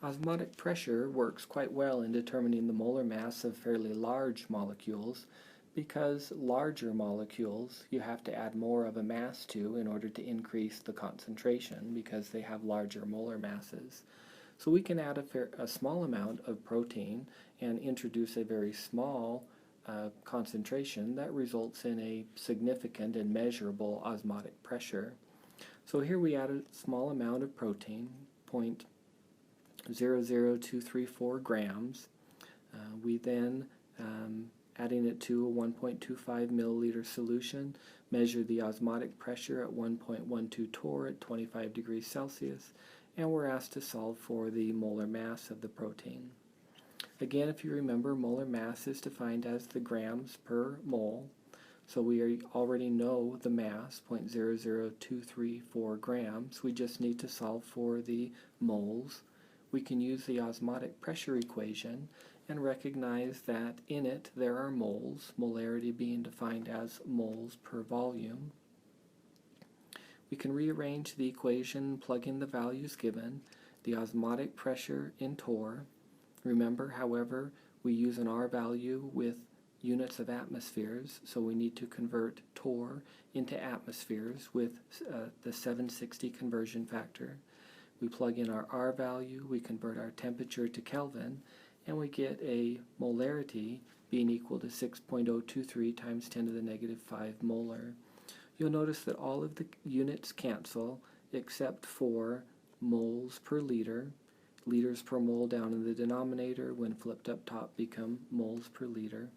Osmotic pressure works quite well in determining the molar mass of fairly large molecules because larger molecules you have to add more of a mass to in order to increase the concentration because they have larger molar masses. So we can add a small amount of protein and introduce a very small concentration that results in a significant and measurable osmotic pressure. So here we add a small amount of protein, 0.00234 grams. We then, adding it to a 1.25 milliliter solution, measure the osmotic pressure at 1.12 torr at 25 degrees Celsius, and we're asked to solve for the molar mass of the protein. Again, if you remember, molar mass is defined as the grams per mole, so we already know the mass, 0.00234 grams. We just need to solve for the moles. We can use the osmotic pressure equation and recognize that in it there are moles, molarity being defined as moles per volume. We can rearrange the equation, plug in the values given, the osmotic pressure in torr. Remember, however, we use an R value with units of atmospheres, so we need to convert torr into atmospheres with the 760 conversion factor. We plug in our R value, we convert our temperature to Kelvin, and we get a molarity being equal to 6.023 times 10 to the negative 5 molar. You'll notice that all of the units cancel except for moles per liter. Liters per mole down in the denominator, when flipped up top, become moles per liter.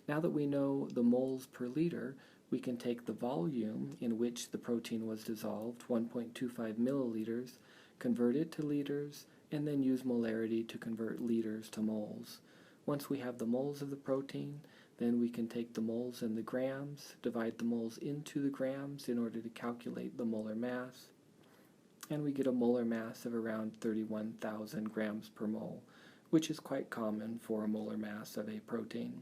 Now that we know the moles per liter, we can take the volume in which the protein was dissolved, 1.25 milliliters, convert it to liters, and then use molarity to convert liters to moles. Once we have the moles of the protein, then we can take the moles and the grams, divide the moles into the grams in order to calculate the molar mass, and we get a molar mass of around 31,000 grams per mole, which is quite common for a molar mass of a protein.